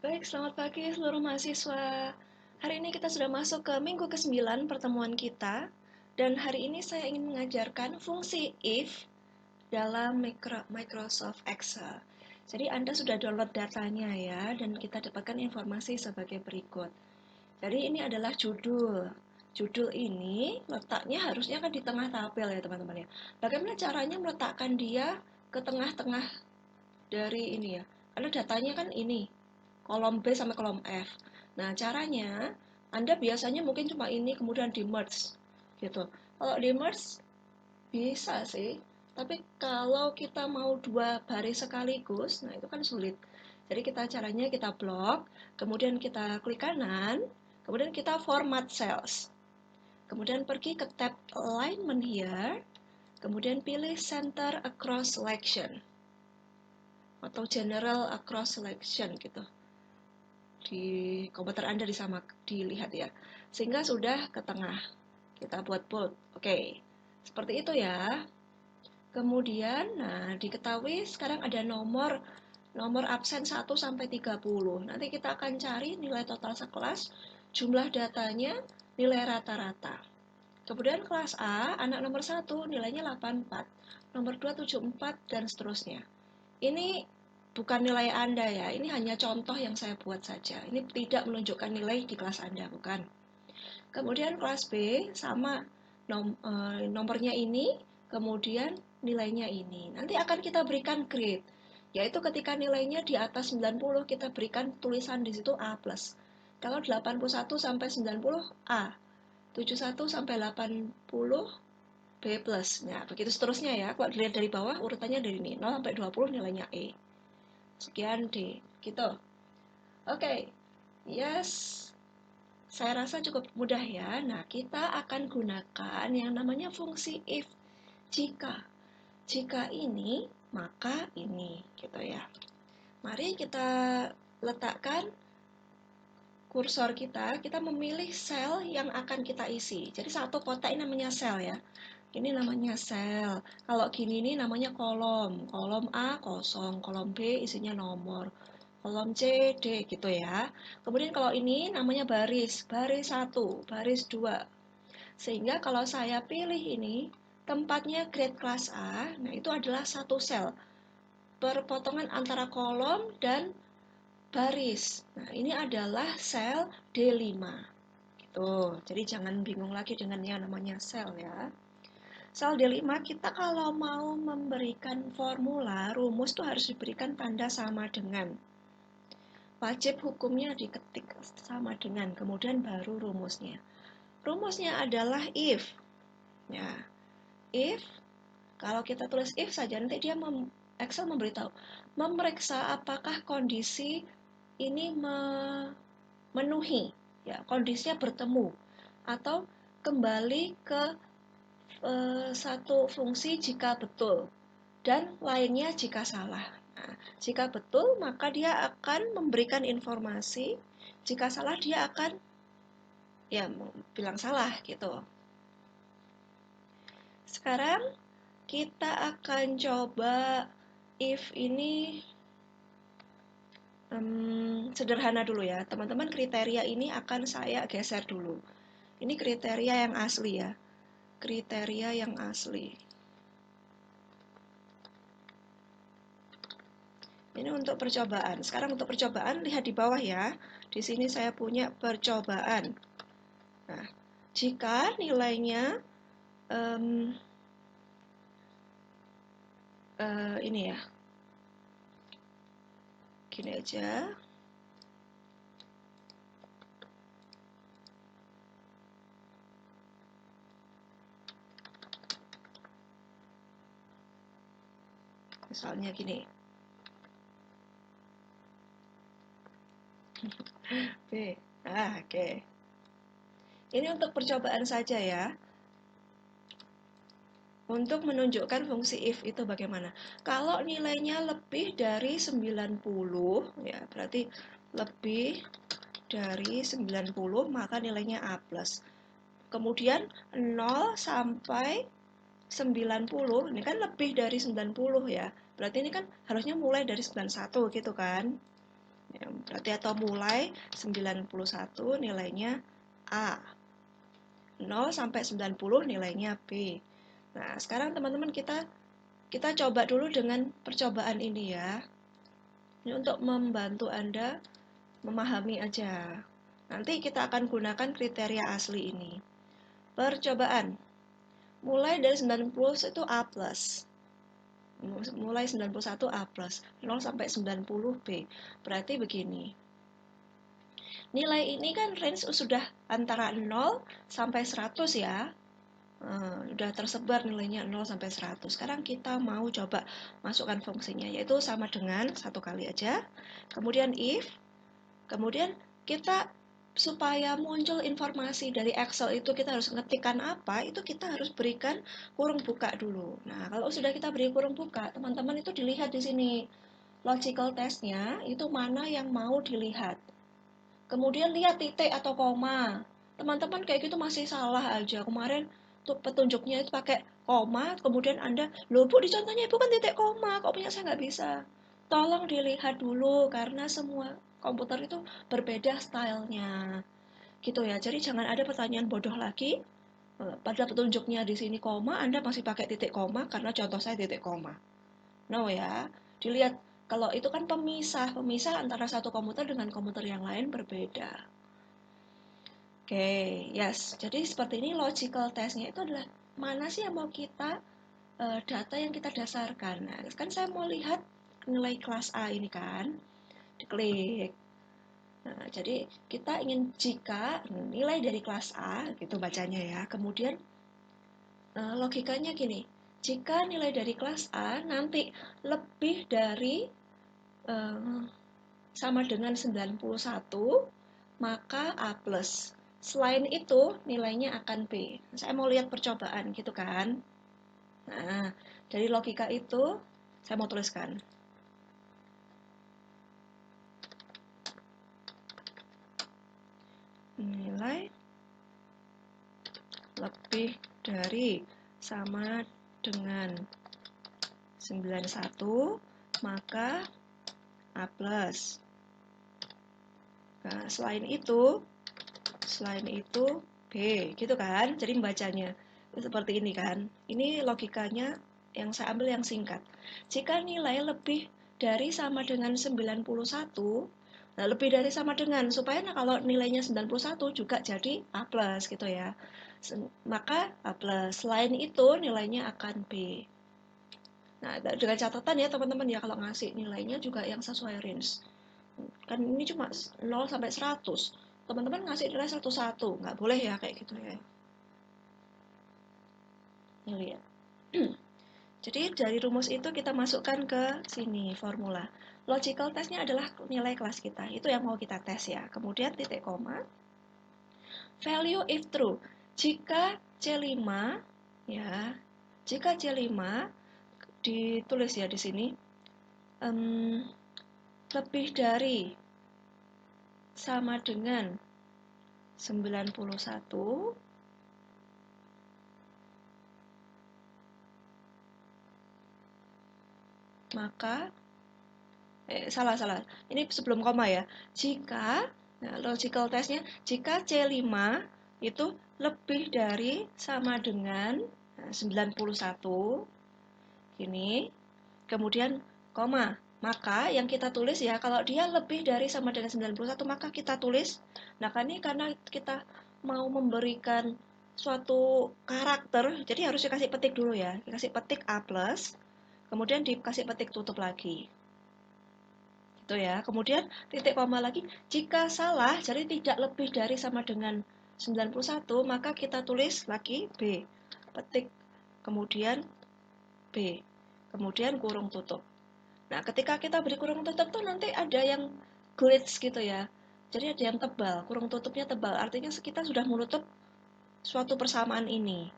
Baik, selamat pagi seluruh mahasiswa. Hari ini kita sudah masuk ke minggu ke-9 pertemuan kita, dan hari ini saya ingin mengajarkan fungsi if dalam Microsoft Excel. Jadi Anda sudah download datanya ya, dan kita dapatkan informasi sebagai berikut. Jadi ini adalah judul. Judul ini letaknya harusnya kan di tengah tabel ya teman-teman ya. Bagaimana caranya meletakkan dia ke tengah-tengah dari ini ya? Karena datanya kan ini, kolom B sampai kolom F. Nah, caranya Anda biasanya mungkin cuma ini kemudian di merge gitu. Kalau di merge bisa sih, tapi kalau kita mau dua baris sekaligus, nah itu kan sulit. Jadi caranya kita blok, kemudian kita klik kanan, kemudian kita format cells. Kemudian pergi ke tab alignment here, kemudian pilih center across selection atau general across selection gitu. Di komputer Anda dilihat ya. Sehingga sudah ke tengah. Kita buat bold. Oke. Seperti itu ya. Kemudian, nah diketahui sekarang ada nomor absen 1 sampai 30. Nanti kita akan cari nilai total sekelas, jumlah datanya, nilai rata-rata. Kemudian kelas A, anak nomor 1 nilainya 84, nomor 2 74 dan seterusnya. Ini bukan nilai Anda ya, ini hanya contoh yang saya buat saja. Ini tidak menunjukkan nilai di kelas Anda, bukan. Kemudian kelas B sama nomornya ini, kemudian nilainya ini. Nanti akan kita berikan grade, yaitu ketika nilainya di atas 90 kita berikan tulisan di situ A+. Kalau 81 sampai 90 A, 71 sampai 80 B+. Nah, begitu seterusnya ya. Kalau dilihat dari bawah urutannya dari ini, 0 sampai 20 nilainya E. Sekian D, gitu. Oke, yes. Saya rasa cukup mudah ya. Nah, kita akan gunakan yang namanya fungsi if. Jika ini, maka ini, gitu ya. Mari kita letakkan kursor kita memilih sel yang akan kita isi. Jadi satu kotak ini namanya sel ya. Ini namanya sel. Kalau gini ini namanya kolom. Kolom A kosong, kolom B isinya nomor, kolom C, D gitu ya. Kemudian kalau ini namanya baris 1, baris 2. Sehingga kalau saya pilih ini, tempatnya grade kelas A, nah itu adalah satu sel. Perpotongan antara kolom dan baris. Nah, ini adalah sel D5. Gitu. Jadi jangan bingung lagi dengan yang namanya sel ya. Sel D5 kita kalau mau memberikan formula, rumus tuh harus diberikan tanda sama dengan. Wajib hukumnya diketik sama dengan, kemudian baru rumusnya. Rumusnya adalah if. Ya, if, kalau kita tulis if saja, nanti dia Excel memberitahu, memeriksa apakah kondisi ini memenuhi, ya, kondisinya bertemu, atau kembali ke satu fungsi jika betul, dan lainnya jika salah. Nah, jika betul, maka dia akan memberikan informasi. Jika salah, dia akan ya bilang salah gitu. Sekarang kita akan coba if ini sederhana dulu ya. Teman-teman, kriteria ini akan saya geser dulu. Ini kriteria yang asli ya. Kriteria yang asli. Ini untuk percobaan. Sekarang untuk percobaan, lihat di bawah ya. Di sini saya punya percobaan. Nah, jika nilainya ini ya, gini aja. Misalnya gini. B. Oke. Ini untuk percobaan saja ya. Untuk menunjukkan fungsi if itu bagaimana. Kalau nilainya lebih dari 90, ya berarti lebih dari 90, maka nilainya A+. Kemudian 0 sampai 90, ini kan lebih dari 90 ya. Berarti ini kan harusnya mulai dari 91 gitu kan. Ya, berarti atau mulai 91 nilainya A. 0 sampai 90 nilainya B. Nah, sekarang teman-teman kita coba dulu dengan percobaan ini ya. Ini untuk membantu Anda memahami aja. Nanti kita akan gunakan kriteria asli ini. Percobaan. Mulai dari 90 itu A+. Mulai 91 A+, 0 sampai 90 B. Berarti begini. Nilai ini kan range sudah antara 0 sampai 100 ya. Sudah tersebar nilainya 0 sampai 100. Sekarang kita mau coba masukkan fungsinya, yaitu sama dengan satu kali aja. Kemudian if, kemudian kita supaya muncul informasi dari Excel itu kita harus ngetikkan apa, itu kita harus berikan kurung buka dulu. Nah, kalau sudah kita beri kurung buka, teman-teman itu dilihat di sini. Logical testnya itu mana yang mau dilihat. Kemudian lihat titik atau koma. Teman-teman kayak gitu masih salah aja. Kemarin tuh petunjuknya itu pakai koma, kemudian Anda, loh Bu, di contohnya Ibu kan titik koma, kok punya saya nggak bisa. Tolong dilihat dulu, karena semua komputer itu berbeda stylenya. Gitu ya, jadi jangan ada pertanyaan bodoh lagi. Pada petunjuknya di sini koma, Anda masih pakai titik koma, karena contoh saya titik koma. No ya, dilihat kalau itu kan pemisah antara satu komputer dengan komputer yang lain berbeda. Oke, yes. Jadi seperti ini logical testnya itu adalah mana sih yang mau kita data yang kita dasarkan. Nah, kan saya mau lihat nilai kelas A ini kan, diklik. Nah, jadi kita ingin jika nilai dari kelas A, gitu bacanya ya. Kemudian logikanya gini, jika nilai dari kelas A nanti lebih dari sama dengan 91, maka A+. Selain itu, nilainya akan B. Saya mau lihat percobaan gitu kan. Nah, dari logika itu, saya mau tuliskan. Nilai lebih dari sama dengan 91, maka A+. Nah, selain itu B, gitu kan? Jadi membacanya seperti ini kan. Ini logikanya yang saya ambil yang singkat. Jika nilai lebih dari sama dengan 91, nah lebih dari sama dengan, supaya nah kalau nilainya 91 juga jadi A+, gitu ya. Maka A+. Selain itu nilainya akan B. Nah, dengan catatan ya teman-teman ya, kalau ngasih nilainya juga yang sesuai range. Kan ini cuma 0 sampai 100. Teman-teman ngasih nilai 101, nggak boleh ya kayak gitu ya. Ini lihat. Jadi dari rumus itu kita masukkan ke sini formula. Logical testnya adalah nilai kelas kita. Itu yang mau kita tes ya. Kemudian titik koma. Value if true. Jika C5 ya, jika C5 ditulis ya di sini lebih dari sama dengan 91, maka salah. Ini sebelum koma ya. Jika logical testnya, jika C5 itu lebih dari sama dengan 91, ini, kemudian koma. Maka yang kita tulis ya, kalau dia lebih dari sama dengan 91, maka kita tulis. Nah, ini karena kita mau memberikan suatu karakter, jadi harus dikasih petik dulu ya. Dikasih petik A+, kemudian dikasih petik tutup lagi. Gitu ya. Kemudian titik koma lagi, jika salah, jadi tidak lebih dari sama dengan 91, maka kita tulis lagi B. Petik, kemudian B. Kemudian kurung tutup. Nah, ketika kita beri kurung tutup tuh nanti ada yang glitch gitu ya. Jadi ada yang tebal, kurung tutupnya tebal. Artinya kita sudah menutup suatu persamaan ini.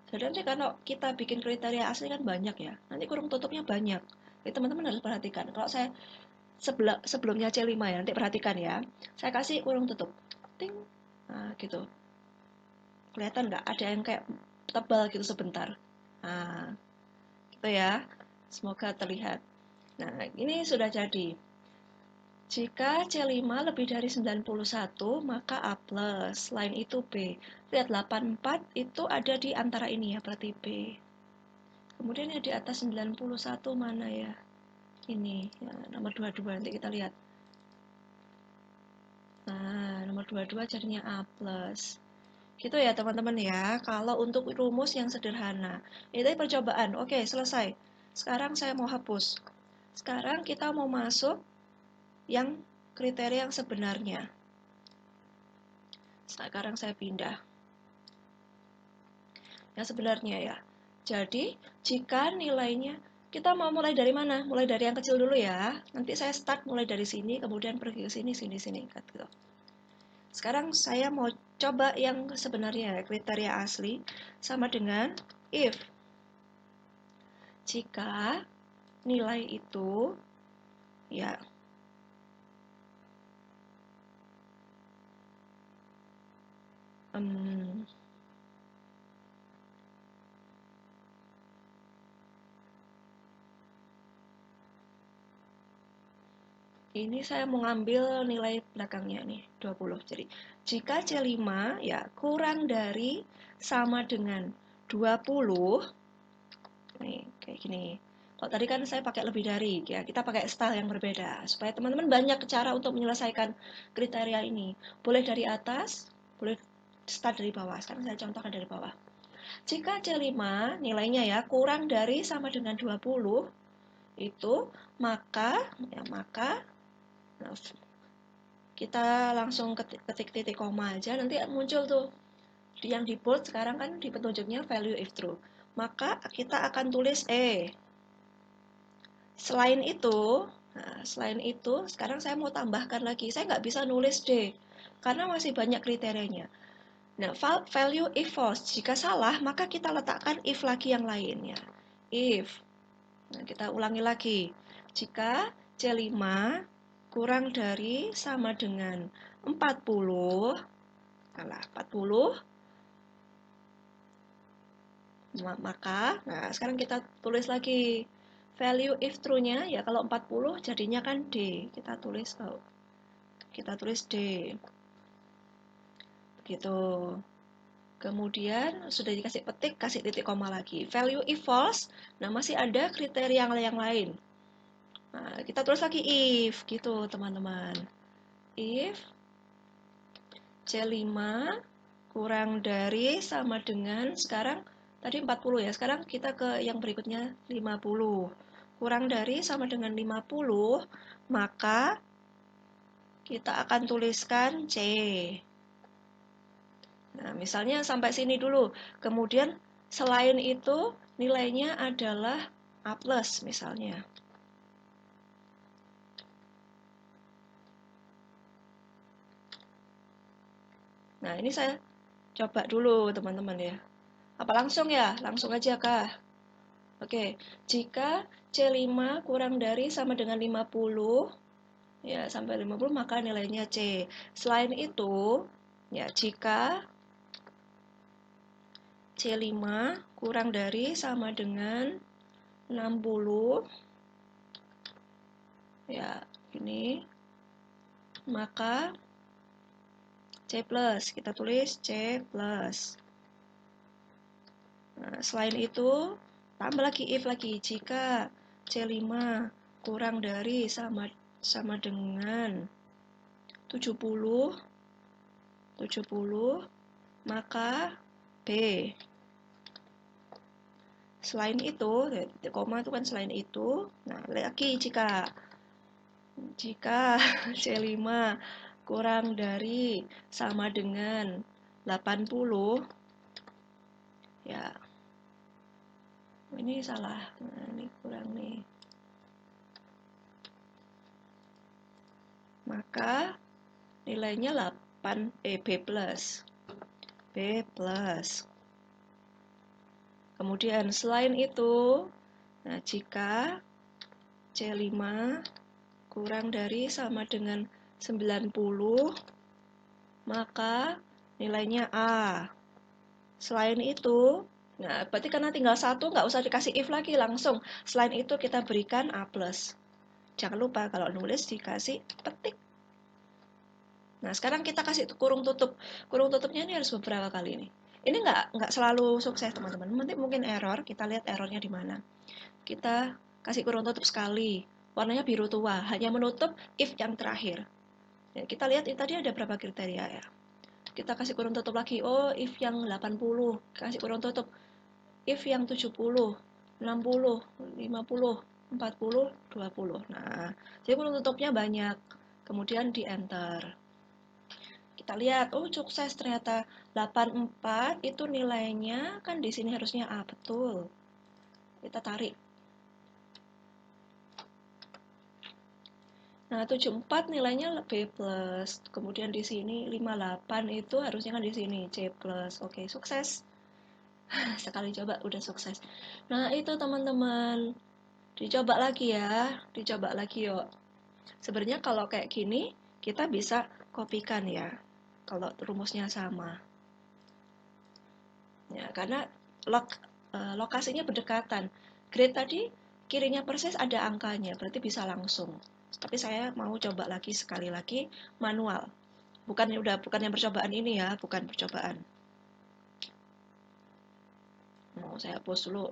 Jadi nanti kalau kita bikin kriteria asli kan banyak ya. Nanti kurung tutupnya banyak. Jadi teman-teman harus perhatikan. Kalau saya sebelumnya C5 ya, nanti perhatikan ya. Saya kasih kurung tutup. Ting. Nah, gitu. Kelihatan nggak? Ada yang kayak tebal gitu sebentar. Nah, gitu ya. Semoga terlihat. Nah, ini sudah jadi. Jika C5 lebih dari 91, maka A+. Selain itu B. Lihat 84 itu ada di antara ini ya, berarti B. Kemudian yang di atas 91 mana ya? Ini, ya, nomor 22, nanti kita lihat. Nah, nomor 22 jadinya A+. Gitu ya teman-teman ya, kalau untuk rumus yang sederhana. Ini tadi percobaan, oke selesai. Sekarang saya mau hapus. Sekarang kita mau masuk yang kriteria yang sebenarnya. Sekarang saya pindah. Yang sebenarnya ya. Jadi, jika nilainya, kita mau mulai dari mana? Mulai dari yang kecil dulu ya. Nanti saya start mulai dari sini, kemudian pergi ke sini, sini, sini. Gitu. Sekarang saya mau coba yang sebenarnya, kriteria asli, sama dengan if. Jika nilai itu, ya, ini saya mau ngambil nilai belakangnya nih, 20. Jadi, jika C5 ya kurang dari sama dengan 20, nih kayak gini. Kalau tadi kan saya pakai lebih dari, ya kita pakai style yang berbeda. Supaya teman-teman banyak cara untuk menyelesaikan kriteria ini. Boleh dari atas, boleh start dari bawah. Sekarang saya contohkan dari bawah. Jika C5 nilainya ya kurang dari sama dengan 20, itu maka kita langsung ketik titik koma aja, nanti muncul tuh yang di bold sekarang kan di petunjuknya value if true, maka kita akan tulis selain itu sekarang saya mau tambahkan lagi, saya nggak bisa nulis D karena masih banyak kriterianya. Nah, value if false, jika salah maka kita letakkan if lagi yang lainnya, if. Nah, kita ulangi lagi, jika C5 kurang dari sama dengan 40, 40, maka, nah sekarang kita tulis lagi value if true-nya, ya kalau 40 jadinya kan D, kita tulis D, begitu. Kemudian sudah dikasih petik, kasih titik koma lagi. Value if false, nah masih ada kriteria yang lain. Nah, kita tulis lagi if, gitu teman-teman. If C5 kurang dari sama dengan, sekarang tadi 40 ya, sekarang kita ke yang berikutnya 50. Kurang dari sama dengan 50, maka kita akan tuliskan C. Nah, misalnya sampai sini dulu. Kemudian selain itu nilainya adalah A+, misalnya. Nah, ini saya coba dulu teman-teman ya. Apa langsung ya? Langsung aja kah? Oke, jika C5 kurang dari sama dengan 50, ya sampai 50 maka nilainya C. Selain itu, ya jika C5 kurang dari sama dengan 60, ya ini, maka C+, kita tulis C+. Nah, selain itu, tambah lagi if lagi, jika C5 kurang dari sama dengan 70, maka B. Selain itu, koma itu kan selain itu. Nah, lagi jika C5 kurang dari sama dengan 80, ya ini salah. Nah, ini kurang nih. Maka nilainya B+. Kemudian selain itu, nah jika C5 kurang dari sama dengan 90, maka nilainya A. Selain itu, nah berarti karena tinggal satu, nggak usah dikasih if lagi, langsung. Selain itu kita berikan A+. Jangan lupa kalau nulis dikasih petik. Nah, sekarang kita kasih kurung tutup. Kurung tutupnya ini harus beberapa kali nih. Ini nggak selalu sukses, teman-teman. Nanti mungkin error, kita lihat errornya di mana. Kita kasih kurung tutup sekali. Warnanya biru tua, hanya menutup if yang terakhir. Ya, kita lihat ini tadi ada berapa kriteria ya. Kita kasih kurung tutup lagi. Oh, if yang 80, kasih kurung tutup. If yang 70, 60, 50, 40, 20. Nah, jadi kurung tutupnya banyak. Kemudian di enter. Kita lihat, oh sukses ternyata 84 itu nilainya kan di sini harusnya A, betul. Kita tarik. Nah, 74 nilainya B+. Kemudian di sini 58 itu harusnya kan di sini C+. Oke, sukses. Sekali coba udah sukses. Nah, itu teman-teman. Dicoba lagi ya. Dicoba lagi yuk. Sebenarnya kalau kayak gini, kita bisa kopikan ya. Kalau rumusnya sama. Ya, karena lokasinya berdekatan. Grade tadi kirinya persis ada angkanya, berarti bisa langsung. Tapi saya mau coba lagi sekali lagi manual. Bukan yang percobaan ini ya, bukan percobaan. Mau saya hapus dulu.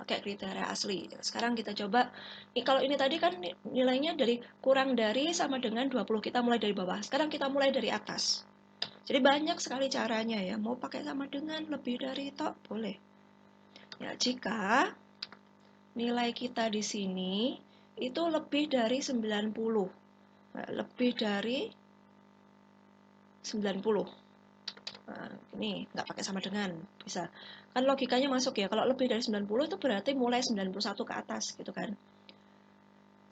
Pakai kriteria asli. Sekarang kita coba, kalau ini tadi kan nilainya dari kurang dari sama dengan 20, kita mulai dari bawah. Sekarang kita mulai dari atas. Jadi banyak sekali caranya ya, mau pakai sama dengan, lebih dari, tok, boleh. Ya, jika nilai kita di sini itu lebih dari 90. Nah, lebih dari 90. Nah, ini nggak pakai sama dengan, bisa. Kan logikanya masuk ya, kalau lebih dari 90 itu berarti mulai 91 ke atas gitu kan.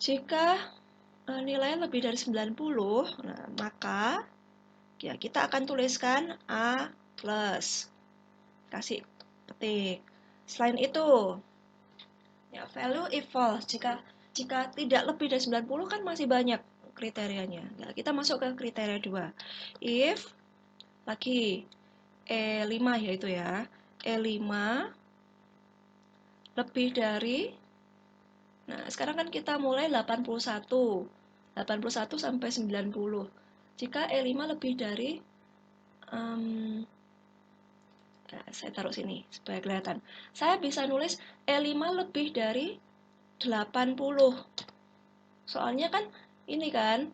Jika nilainya lebih dari 90, nah, maka ya kita akan tuliskan A+. Kasih petik. Selain itu, ya value if false. Jika tidak lebih dari 90 kan masih banyak kriterianya. Nah, kita masuk ke kriteria 2. If lagi E5 yaitu ya. E5 lebih dari, nah sekarang kan kita mulai 81. 81 sampai 90. Jika E5 lebih dari nah, saya taruh sini supaya kelihatan. Saya bisa nulis E5 lebih dari 80. Soalnya kan ini kan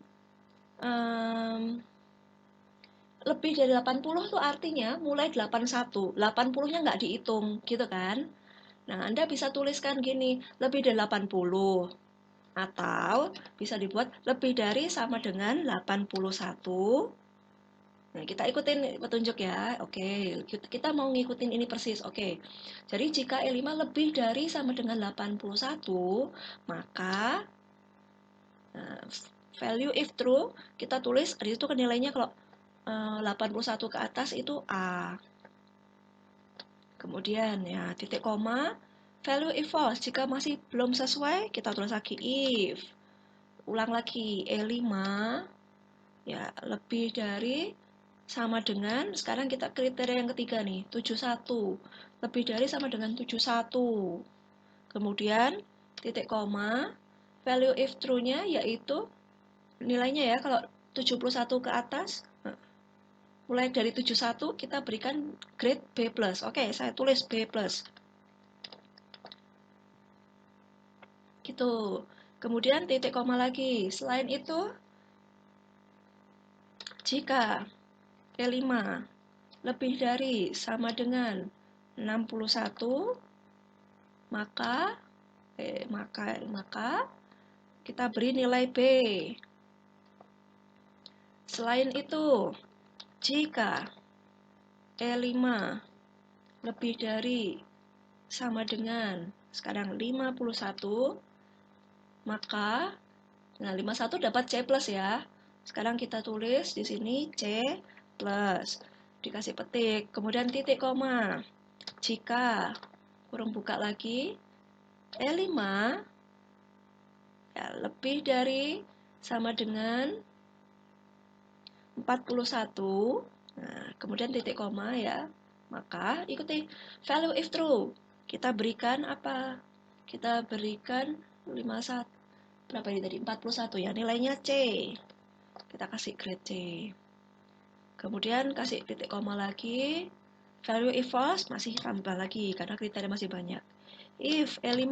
lebih dari 80 tuh artinya mulai 81. 80-nya nggak dihitung gitu kan. Nah, Anda bisa tuliskan gini, lebih dari 80. Atau bisa dibuat lebih dari sama dengan 81. Nah, kita ikutin petunjuk ya. Oke, kita mau ngikutin ini persis. Oke. Jadi jika E5 lebih dari sama dengan 81, maka value if true kita tulis di situ kan nilainya kalau 81 ke atas itu A. Kemudian ya titik koma, value if false jika masih belum sesuai kita tulis lagi if. Ulang lagi E5 ya lebih dari sama dengan, sekarang kita kriteria yang ketiga nih, 71. Lebih dari sama dengan 71. Kemudian titik koma, value if true-nya yaitu nilainya ya kalau 71 ke atas, mulai dari 71 kita berikan grade B+. Oke, saya tulis B+. Gitu. Kemudian titik koma lagi. Selain itu, jika E5 lebih dari sama dengan 61, maka kita beri nilai B. Selain itu, jika E5 lebih dari sama dengan sekarang 51, maka 51 dapat C+ ya. Sekarang kita tulis di sini C+. Dikasih petik, kemudian titik koma. Jika kurung buka lagi E5 ya, lebih dari sama dengan 41, Nah, kemudian titik koma ya. Maka ikuti value if true. Kita berikan apa? Kita berikan 51. Berapa ini tadi? 41 ya. Nilainya C. Kita kasih grade C. Kemudian kasih titik koma lagi. Value if false masih tambah lagi karena kriteria masih banyak. If E5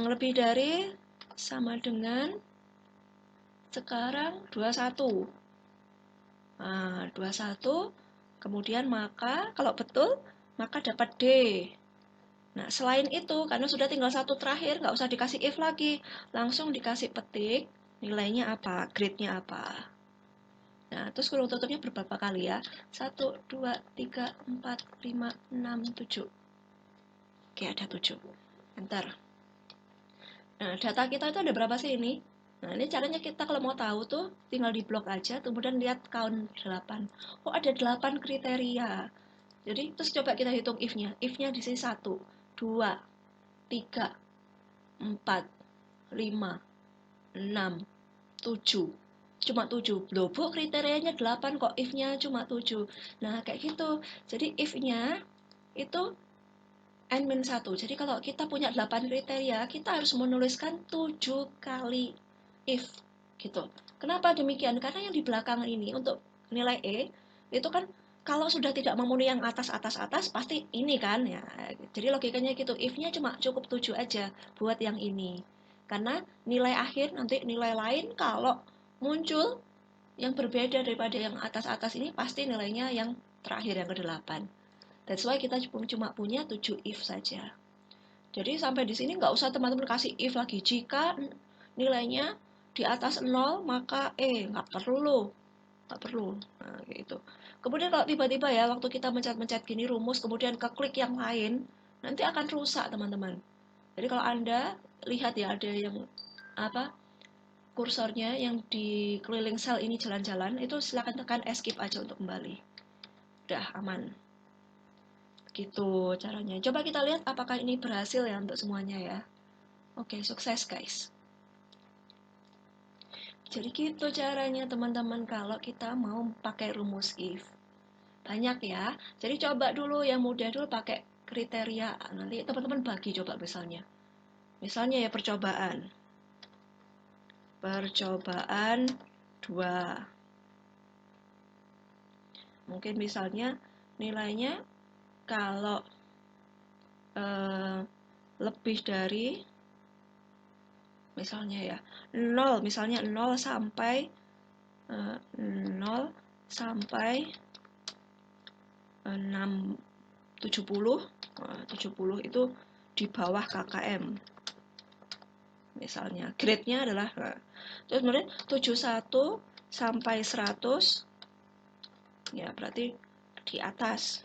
lebih dari sama dengan sekarang 21. Nah, 21. Kemudian maka kalau betul maka dapat D. Nah, selain itu karena sudah tinggal satu terakhir nggak usah dikasih if lagi, langsung dikasih petik nilainya apa, grade-nya apa. Nah, terus kurung tutupnya berapa kali ya? 1, 2, 3, 4, 5, 6, 7. Oke, ada 7. Enter. Nah, data kita itu ada berapa sih ini? Nah, ini caranya kita kalau mau tahu tuh tinggal di blok aja, kemudian lihat count 8. Oh, ada 8 kriteria. Jadi, terus coba kita hitung if-nya. If-nya di sini 1, 2, 3, 4, 5, 6, 7. Cuma 7. Loh, Bu, kriterianya 8 kok if-nya cuma 7. Nah, kayak gitu. Jadi, if-nya itu N-1. Jadi, kalau kita punya 8 kriteria, kita harus menuliskan 7 kali if. Gitu. Kenapa demikian? Karena yang di belakang ini untuk nilai E, itu kan kalau sudah tidak memenuhi yang atas, pasti ini kan. Ya. Jadi, logikanya gitu. If-nya cuma cukup 7 aja buat yang ini. Karena nilai akhir nanti nilai lain kalau muncul yang berbeda daripada yang atas-atas ini pasti nilainya yang terakhir yang ke-8. That's why kita cuma punya 7 if saja. Jadi sampai di sini nggak usah teman-teman kasih if lagi. Jika nilainya di atas 0 maka nggak perlu. Nggak perlu. Nah, gitu. Kemudian kalau tiba-tiba ya waktu kita mencet-mencet gini rumus kemudian keklik yang lain nanti akan rusak teman-teman. Jadi kalau Anda lihat ya ada yang apa kursornya yang di keliling sel ini jalan-jalan, itu silakan tekan escape aja untuk kembali. Udah aman. Gitu caranya. Coba kita lihat apakah ini berhasil ya untuk semuanya ya. Oke, sukses guys. Jadi gitu caranya teman-teman kalau kita mau pakai rumus if. Banyak ya. Jadi coba dulu yang mudah dulu pakai kriteria. Nanti teman-teman bagi coba misalnya. Misalnya ya percobaan. Percobaan 2. Mungkin misalnya nilainya kalau lebih dari misalnya ya 0, misalnya 0 sampai 0 sampai 70 itu di bawah KKM misalnya grade-nya adalah terus kemudian 71 sampai 100 ya berarti di atas.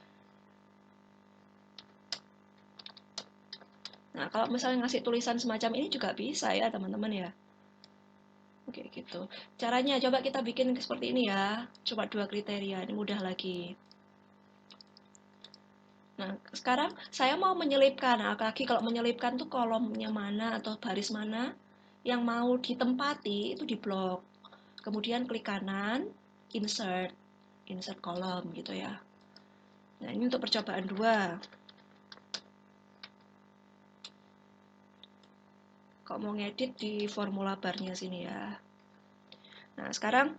Nah, kalau misalnya ngasih tulisan semacam ini juga bisa ya, teman-teman ya. Oke, gitu. Caranya coba kita bikin seperti ini ya. Coba 2 kriteria, ini mudah lagi. Nah, sekarang saya mau menyelipkan. Nah, lagi kalau menyelipkan tuh kolomnya mana atau baris mana yang mau ditempati itu di blok. Kemudian klik kanan, insert kolom gitu ya. Nah, ini untuk percobaan 2. Kok mau ngedit di formula barnya sini ya. Nah, sekarang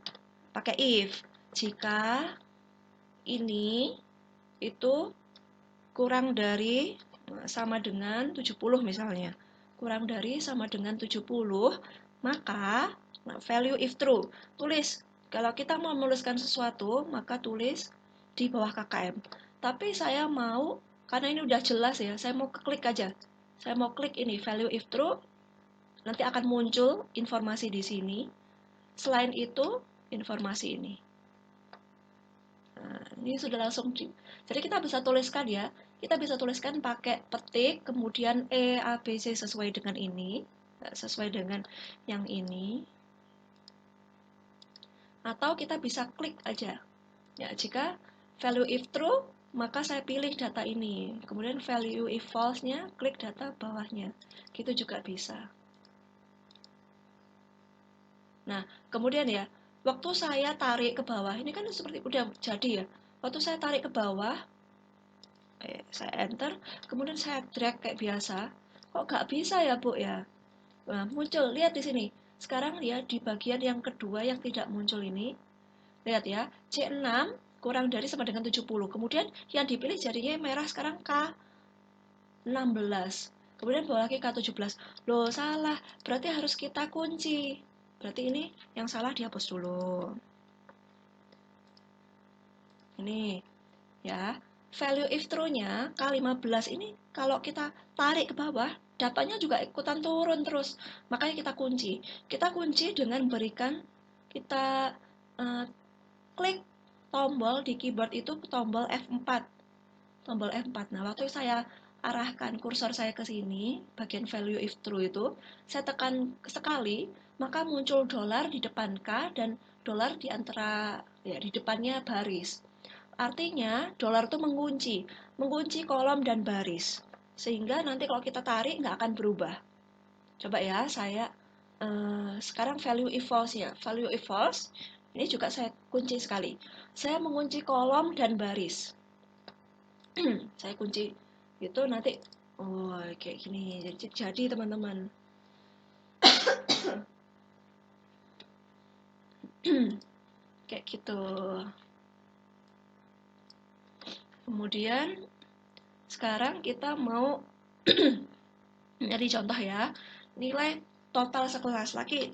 pakai if. Jika ini itu kurang dari sama dengan 70 misalnya. Kurang dari sama dengan 70, maka value if true. Tulis, kalau kita mau menuliskan sesuatu, maka tulis di bawah KKM. Tapi saya mau, karena ini udah jelas ya, saya mau klik aja. Saya mau klik ini, value if true, nanti akan muncul informasi di sini. Selain itu, informasi ini. Nah, ini sudah langsung jadi kita bisa tuliskan ya. Kita bisa tuliskan pakai petik, kemudian E, A, B, C sesuai dengan ini, sesuai dengan yang ini. Atau kita bisa klik aja. Ya, jika value if true, maka saya pilih data ini. Kemudian value if false-nya, klik data bawahnya. Gitu juga bisa. Nah, kemudian ya, waktu saya tarik ke bawah, ini kan seperti udah jadi ya. Waktu saya tarik ke bawah, saya enter, kemudian saya drag kayak biasa. Kok nggak bisa ya, Bu ya? Nah, muncul, lihat di sini. Sekarang ya di bagian yang kedua yang tidak muncul ini, lihat ya, C6 kurang dari sama dengan 70. Kemudian yang dipilih jadinya merah sekarang K16. Kemudian bawa lagi K17. Loh, salah. Berarti harus kita kunci. Berarti ini yang salah dihapus dulu. Ini ya. Value if true-nya K15 ini kalau kita tarik ke bawah, datanya juga ikutan turun terus. Makanya kita kunci. Kita kunci dengan berikan kita klik tombol di keyboard itu tombol F4. Tombol F4. Nah, waktu saya arahkan kursor saya ke sini, bagian value if true itu, saya tekan sekali, maka muncul dolar di depan K dan dolar di antara ya di depannya baris. Artinya dolar itu mengunci kolom dan baris. Sehingga nanti kalau kita tarik nggak akan berubah. Coba ya, saya sekarang value if false ya. Value if false, ini juga saya kunci sekali. Saya mengunci kolom dan baris. Saya kunci itu nanti, oh kayak gini. Jadi teman-teman. Kayak gitu. Kemudian sekarang kita mau jadi contoh ya, nilai total sekelas lagi.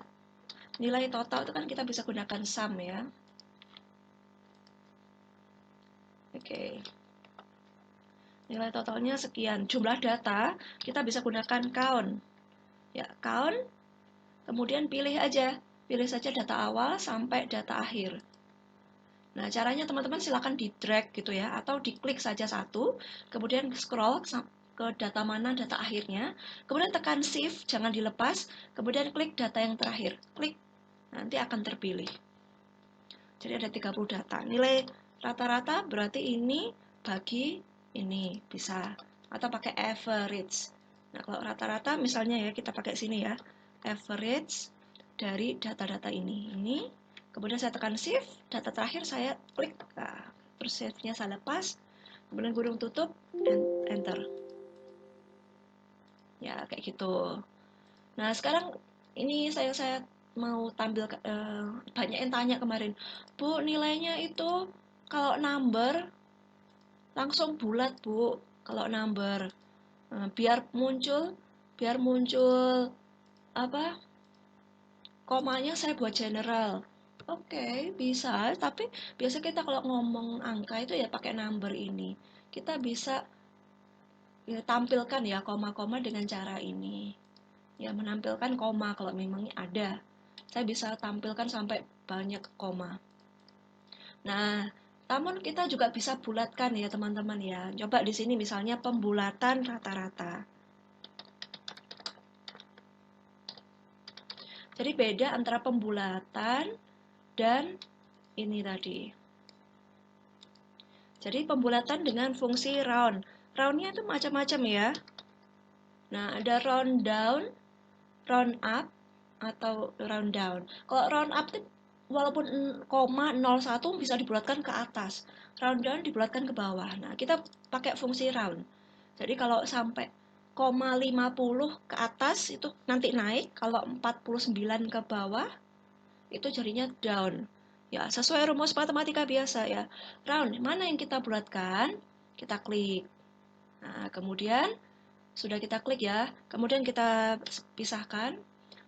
Nilai total itu kan kita bisa gunakan sum ya. Oke. Nilai totalnya sekian. Jumlah data kita bisa gunakan count. Ya, count. Kemudian pilih aja. Pilih saja data awal sampai data akhir. Nah, caranya teman-teman silakan di drag gitu ya, atau diklik saja satu, kemudian scroll ke data mana data akhirnya, kemudian tekan shift, jangan dilepas, kemudian klik data yang terakhir. Klik, nanti akan terpilih. Jadi ada 30 data. Nilai rata-rata berarti ini bagi ini bisa, atau pakai average. Nah, kalau rata-rata misalnya ya kita pakai sini ya, average dari data-data ini. Kemudian saya tekan shift, data terakhir saya klik, nah, terus shift-nya saya lepas, kemudian kurung tutup, enter. Ya, kayak gitu. Nah, sekarang ini saya mau tampil, banyak yang tanya kemarin, Bu, nilainya itu kalau number langsung bulat, Bu. Kalau number, biar muncul apa? Komanya saya buat general. Oke, bisa, tapi biasa kita kalau ngomong angka itu ya pakai number ini. Kita bisa ya, tampilkan ya koma-koma dengan cara ini. Ya, menampilkan koma kalau memang ada. Saya bisa tampilkan sampai banyak koma. Nah, namun kita juga bisa bulatkan ya teman-teman ya. Coba di sini misalnya pembulatan rata-rata. Jadi beda antara pembulatan dan ini tadi. Jadi pembulatan dengan fungsi round. Roundnya itu macam-macam ya. Nah, ada round down, round up, atau round down. Kalau round up itu walaupun 0,01 bisa dibulatkan ke atas. Round down dibulatkan ke bawah. Nah, kita pakai fungsi round. Jadi kalau sampai 0,50 ke atas itu nanti naik, kalau 49 ke bawah itu jadinya down. Ya, sesuai rumus matematika biasa ya. Round, mana yang kita bulatkan? Kita klik. Nah, kemudian sudah kita klik ya. Kemudian kita pisahkan.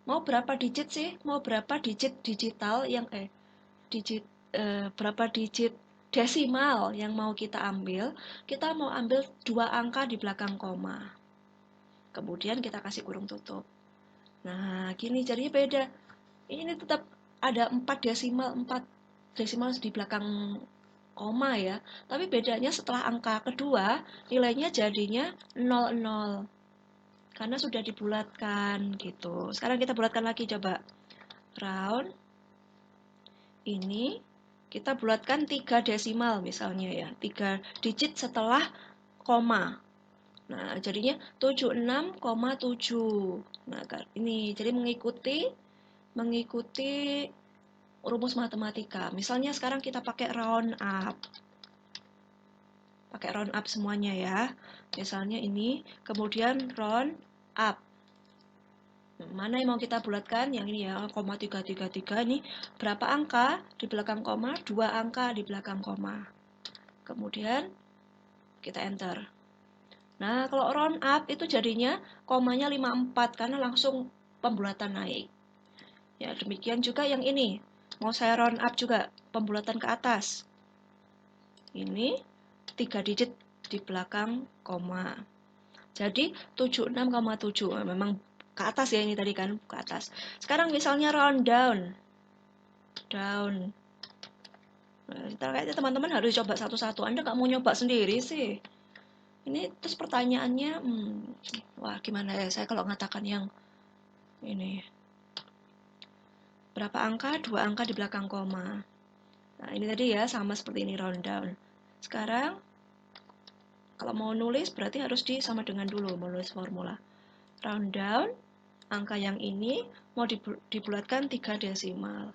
Mau berapa digit sih? Mau berapa digit digital yang digit berapa digit desimal yang mau kita ambil? Kita mau ambil 2 angka di belakang koma. Kemudian kita kasih kurung tutup. Nah, gini jadinya beda. Ini tetap ada 4 desimal di belakang koma ya. Tapi bedanya setelah angka kedua, nilainya jadinya 00. Karena sudah dibulatkan gitu. Sekarang kita bulatkan lagi coba. Round ini kita bulatkan 3 desimal misalnya ya. 3 digit setelah koma. Nah, jadinya 76,7. Nah, ini jadi mengikuti rumus matematika. Misalnya sekarang kita pakai round up. Pakai round up semuanya ya. Misalnya ini, kemudian round up. Mana yang mau kita bulatkan? Yang ini ya, 333 ini berapa angka di belakang koma? 2 angka di belakang koma. Kemudian kita enter. Nah, kalau round up itu jadinya komanya 54 karena langsung pembulatan naik. Ya, demikian juga yang ini. Mau saya round up juga, pembulatan ke atas. Ini 3 digit di belakang koma. Jadi 76,7. Memang ke atas ya ini tadi kan, ke atas. Sekarang misalnya round down. Down. Nah, kayaknya teman-teman harus coba satu-satu. Anda nggak mau nyoba sendiri sih. Ini terus pertanyaannya, wah gimana ya saya kalau mengatakan yang ini. Berapa angka? 2 angka di belakang koma. Nah ini tadi ya sama seperti ini round down. Sekarang kalau mau nulis berarti harus sama dengan dulu menulis formula. Round down, angka yang ini mau dibulatkan 3 desimal.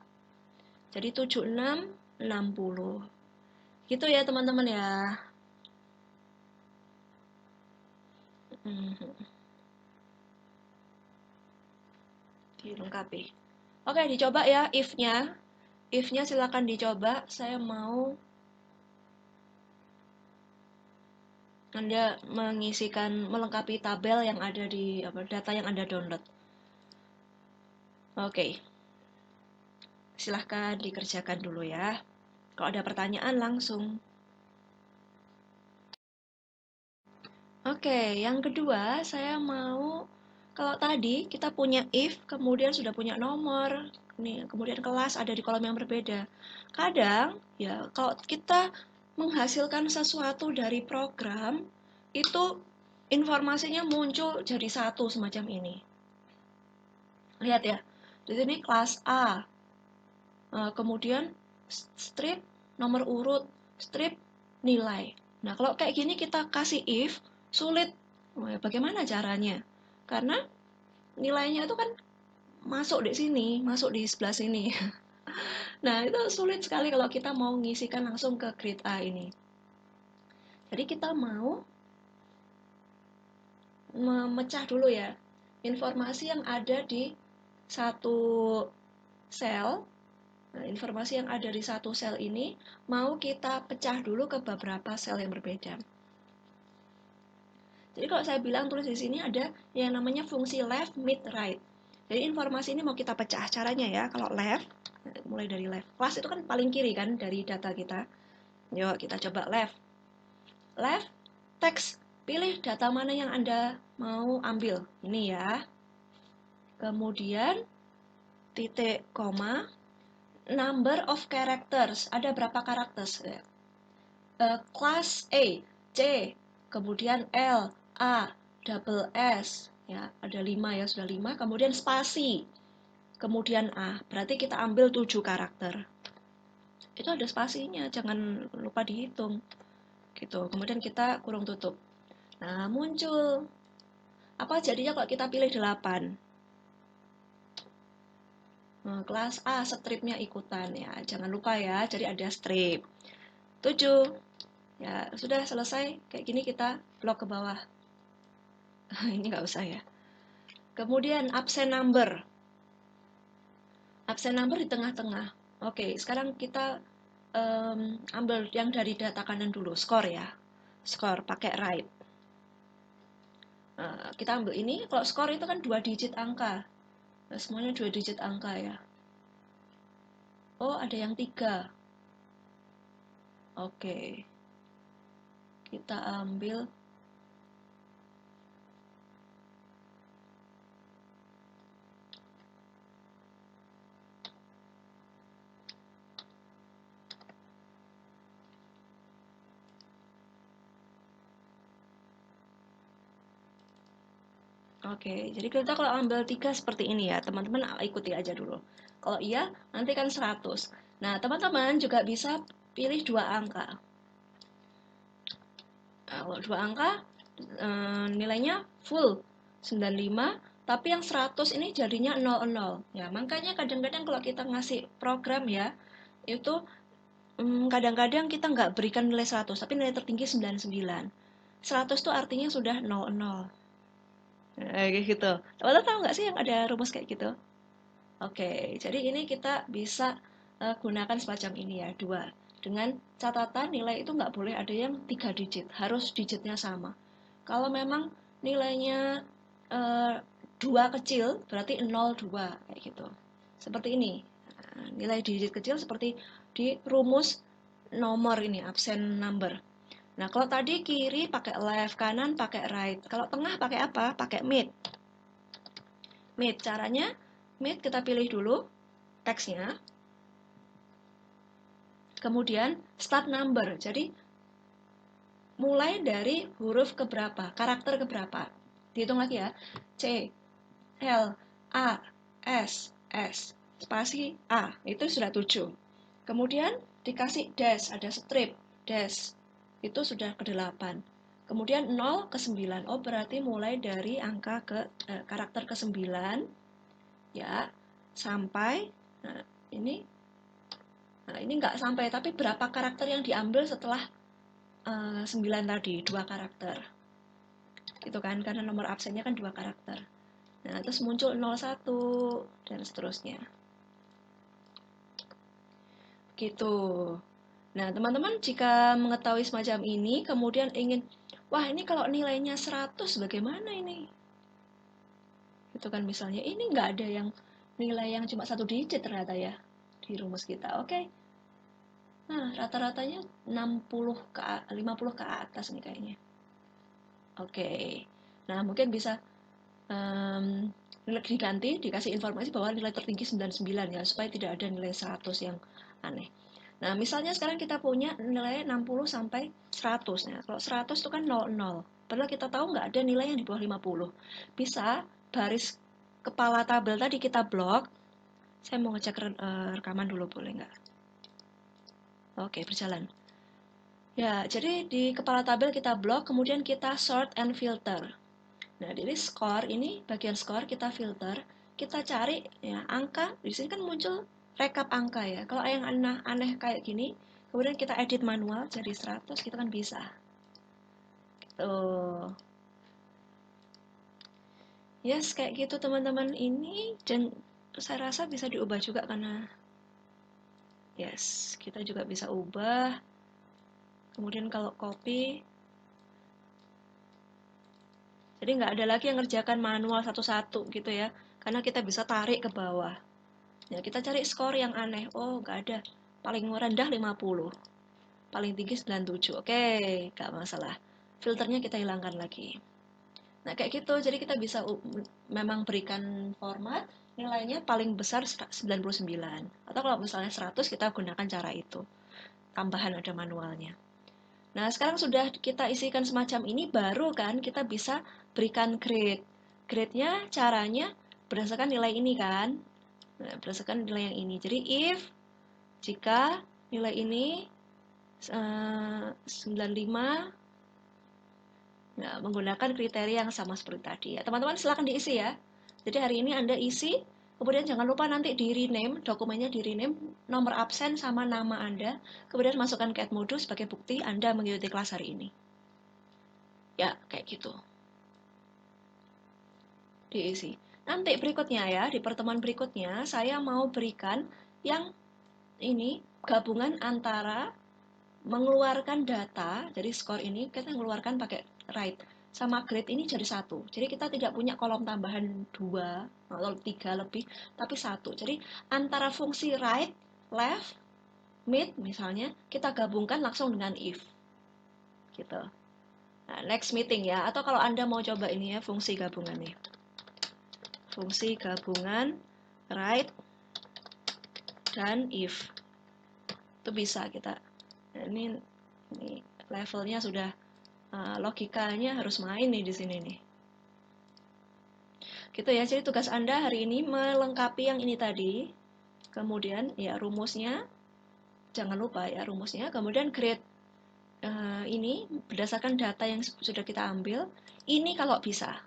Jadi 7660. Gitu ya teman-teman ya. Dilengkapi. Oke, dicoba ya if-nya. If-nya silakan dicoba. Saya mau Anda mengisikan, melengkapi tabel yang ada di data yang Anda download. Oke. Silahkan dikerjakan dulu ya. Kalau ada pertanyaan langsung. Oke, yang kedua saya mau, kalau tadi kita punya if, kemudian sudah punya nomor, nih, kemudian kelas ada di kolom yang berbeda. Kadang, ya kalau kita menghasilkan sesuatu dari program, itu informasinya muncul jadi satu semacam ini. Lihat ya, di sini kelas A, kemudian strip nomor urut, strip nilai. Nah, kalau kayak gini kita kasih if, sulit. Bagaimana caranya? Karena nilainya itu kan masuk di sini, masuk di sebelah sini. Nah, itu sulit sekali kalau kita mau ngisikan langsung ke grid A ini. Jadi kita mau memecah dulu ya informasi yang ada di satu sel. Nah, informasi yang ada di satu sel ini mau kita pecah dulu ke beberapa sel yang berbeda. Jadi kalau saya bilang tulis di sini ada yang namanya fungsi left, mid, right. Jadi informasi ini mau kita pecah. Caranya ya, kalau left, mulai dari left. Kelas itu kan paling kiri kan dari data kita. Yuk kita coba left. Left, text. Pilih data mana yang Anda mau ambil. Ini ya. Kemudian titik koma, number of characters. Ada berapa karakter? Kelas A, C, kemudian L, A, double S, ya ada 5 ya, sudah 5, kemudian spasi, kemudian A, berarti kita ambil 7 karakter. Itu ada spasinya, jangan lupa dihitung. Gitu, kemudian kita kurung tutup. Nah, muncul. Apa jadinya kalau kita pilih 8? Nah, kelas A, stripnya ikutan ya, jangan lupa ya, jadi ada strip. 7. Ya, sudah selesai. Kayak gini kita blok ke bawah. Ini nggak usah ya. Kemudian absen number. Absen number di tengah-tengah. Oke, sekarang kita ambil yang dari data kanan dulu. Skor ya. Skor pakai right. Nah, kita ambil ini. Kalau skor itu kan 2 digit angka. Nah, semuanya 2 digit angka ya. Oh, ada yang 3. Oke. Kita ambil Oke, jadi kita kalau ambil 3 seperti ini ya, teman-teman ikuti aja dulu. Kalau iya, nanti kan 100. Nah, teman-teman juga bisa pilih 2 angka. Nah, kalau 2 angka, nilainya full 95 Tapi yang 100 ini jadinya 00. Ya, makanya kadang-kadang kalau kita ngasih program ya, itu kadang-kadang kita nggak berikan nilai 100, tapi nilai tertinggi 99. 100 tuh artinya sudah 00. Kayak gitu. Teman-teman tahu nggak sih yang ada rumus kayak gitu? Oke, jadi ini kita bisa gunakan semacam ini ya, dua. Dengan catatan nilai itu nggak boleh ada yang 3 digit, harus digitnya sama. Kalau memang nilainya eh, 2 kecil, berarti 02, kayak gitu. Seperti ini. Nah, nilai digit kecil seperti di rumus nomor ini, absen number. Nah, kalau tadi kiri pakai left, kanan pakai right. Kalau tengah pakai apa? Pakai mid. Mid, caranya mid kita pilih dulu teksnya. Kemudian start number. Jadi mulai dari huruf keberapa, karakter keberapa. Dihitung lagi ya. C, L, A, S, S, spasi A. Itu sudah 7. Kemudian dikasih dash, ada strip, dash. Itu sudah ke-8. Kemudian 0 ke 9. Oh, berarti mulai dari angka karakter ke-9 ya sampai ini nggak sampai, tapi berapa karakter yang diambil setelah 9 tadi, 2 karakter. Gitu kan, karena nomor absennya kan 2 karakter. Nah, terus muncul 01 dan seterusnya. Gitu. Nah, teman-teman jika mengetahui semacam ini, kemudian ingin, wah ini kalau nilainya 100 bagaimana ini? Itu kan misalnya, ini nggak ada yang nilai yang cuma 1 digit ternyata ya di rumus kita. Oke. Nah, rata-ratanya 50 ke atas nih kayaknya. Oke. Nah, mungkin bisa diganti, dikasih informasi bahwa nilai tertinggi 99 ya, supaya tidak ada nilai 100 yang aneh. Nah, misalnya sekarang kita punya nilai 60 sampai 100. Nah, kalau 100 itu kan 00. Padahal kita tahu nggak ada nilai yang di bawah 50. Bisa baris kepala tabel tadi kita blok. Saya mau ngecek rekaman dulu, boleh nggak? Oke, berjalan. Ya, jadi di kepala tabel kita blok, kemudian kita sort and filter. Nah, dari skor ini, bagian skor kita filter, kita cari ya angka. Di sini kan muncul rekap angka ya. Kalau yang aneh-aneh kayak gini, kemudian kita edit manual jadi 100, kita kan bisa. Tuh. Yes, kayak gitu teman-teman ini, dan saya rasa bisa diubah juga karena yes, kita juga bisa ubah. Kemudian kalau copy, jadi nggak ada lagi yang ngerjakan manual satu-satu gitu ya, karena kita bisa tarik ke bawah. Ya, kita cari skor yang aneh. Oh, nggak ada. Paling rendah 50. Paling tinggi 97. Oke, nggak masalah. Filternya kita hilangkan lagi. Nah, kayak gitu. Jadi kita bisa memang berikan format nilainya paling besar 99. Atau kalau misalnya 100, kita gunakan cara itu. Tambahan ada manualnya. Nah, sekarang sudah kita isikan semacam ini, baru kan kita bisa berikan grade. Grade-nya caranya berdasarkan nilai ini kan. Nah, berdasarkan nilai yang ini. Jadi if jika nilai ini 95, nah, menggunakan kriteria yang sama seperti tadi ya. Teman-teman silakan diisi ya. Jadi hari ini Anda isi, kemudian jangan lupa nanti di rename, dokumennya di rename, nomor absen sama nama Anda, kemudian masukkan ke Edmodo sebagai bukti Anda mengikuti kelas hari ini. Ya, kayak gitu. Diisi. Nanti berikutnya ya, di pertemuan berikutnya saya mau berikan yang ini gabungan antara mengeluarkan data dari skor ini, kita mengeluarkan pakai write sama grade ini jadi 1. Jadi kita tidak punya kolom tambahan 2 atau 3 lebih, tapi 1. Jadi antara fungsi right, left, mid misalnya, kita gabungkan langsung dengan if. Gitu. Nah, next meeting ya. Atau kalau Anda mau coba ini ya, fungsi gabungan nih. Fungsi gabungan right dan if. Itu bisa kita. Nah, ini levelnya sudah logikanya harus main nih di sini nih. Gitu ya. Jadi tugas Anda hari ini melengkapi yang ini tadi. Kemudian ya rumusnya, jangan lupa ya rumusnya. Kemudian grade ini berdasarkan data yang sudah kita ambil. Ini kalau bisa.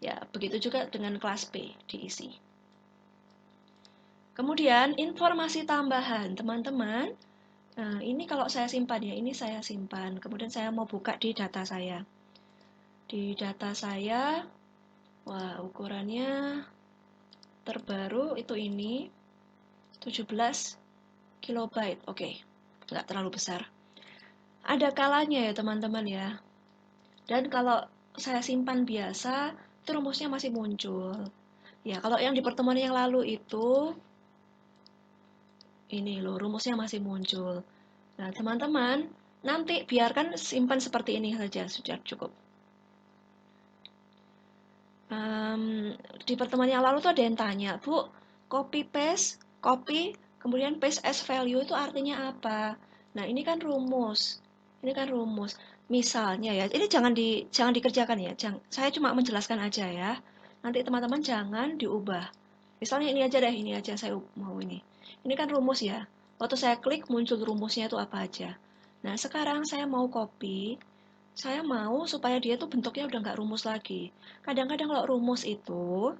Ya, begitu juga dengan kelas B diisi. Kemudian informasi tambahan, teman-teman. Nah, ini kalau saya simpan ya, ini saya simpan. Kemudian saya mau buka di data saya. Di data saya, wah ukurannya terbaru itu ini 17 kilobyte. Oke, nggak terlalu besar. Ada kalanya ya teman-teman ya. Dan kalau saya simpan biasa, itu rumusnya masih muncul. Ya, kalau yang di pertemuan yang lalu itu, ini loh, rumusnya masih muncul. Nah, teman-teman, nanti biarkan simpan seperti ini saja, sudah cukup. Di pertemuan yang lalu tuh ada yang tanya, Bu, copy paste, copy, kemudian paste as value itu artinya apa? Nah, ini kan rumus. Ini kan rumus. Misalnya ya, ini jangan dikerjakan ya. Saya cuma menjelaskan aja ya. Nanti teman-teman jangan diubah. Misalnya ini aja deh, ini aja saya mau ini. Ini kan rumus ya. Waktu saya klik muncul rumusnya itu apa aja. Nah, sekarang saya mau copy. Saya mau supaya dia tuh bentuknya udah nggak rumus lagi. Kadang-kadang kalau rumus itu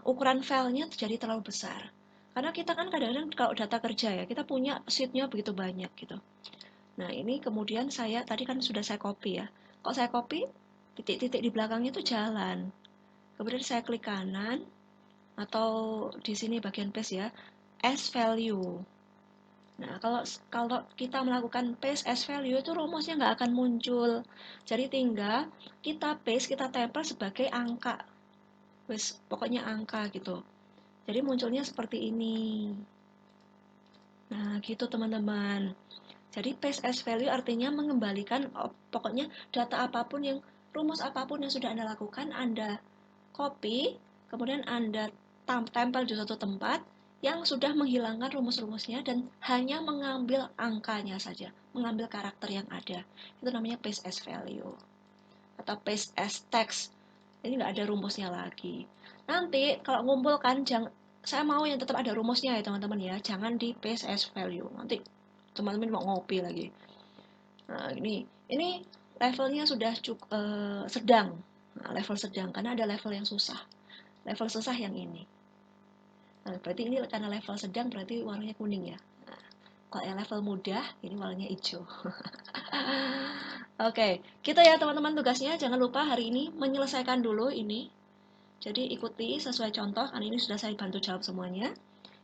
ukuran filenya jadi terlalu besar. Karena kita kan kadang-kadang kalau data kerja ya, kita punya sheet-nya begitu banyak gitu. Nah, ini kemudian saya tadi kan sudah saya copy ya. Kalau saya copy, titik-titik di belakangnya itu jalan. Kemudian saya klik kanan atau di sini bagian paste ya, as value. Nah, kalau kita melakukan paste as value itu rumusnya nggak akan muncul. Jadi tinggal kita paste, kita tempel sebagai angka. Wes, pokoknya angka gitu. Jadi munculnya seperti ini. Nah, gitu teman-teman. Jadi paste as value artinya mengembalikan pokoknya data apapun yang rumus apapun yang sudah Anda lakukan, Anda copy, kemudian Anda tempel di suatu tempat yang sudah menghilangkan rumus-rumusnya dan hanya mengambil angkanya saja, mengambil karakter yang ada. Itu namanya paste as value atau paste as text. Ini nggak ada rumusnya lagi. Nanti kalau ngumpulkan, saya mau yang tetap ada rumusnya ya teman-teman ya. Jangan di paste as value. Nanti teman-teman mau ngopi lagi. Nah, ini levelnya sudah cukup sedang. Nah, level sedang karena ada level yang susah. Level susah yang ini. Nah, berarti ini karena level sedang berarti warnanya kuning ya. Nah, kalau yang level mudah ini warnanya hijau. Oke, kita ya teman-teman tugasnya jangan lupa hari ini menyelesaikan dulu ini. Jadi ikuti sesuai contoh, karena ini sudah saya bantu jawab semuanya.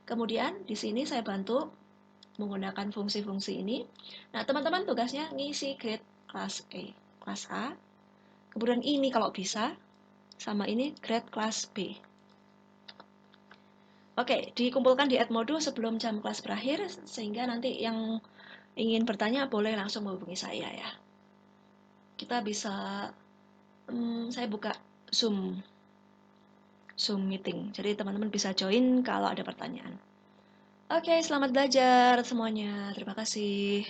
Kemudian di sini saya bantu menggunakan fungsi-fungsi ini. Nah, teman-teman tugasnya ngisi grade kelas A, kelas A. Kemudian ini kalau bisa, sama ini grade kelas B. Oke, dikumpulkan di Edmodo sebelum jam kelas berakhir, sehingga nanti yang ingin bertanya boleh langsung menghubungi saya ya. Kita bisa, saya buka Zoom meeting, jadi teman-teman bisa join kalau ada pertanyaan. Oke, selamat belajar semuanya. Terima kasih.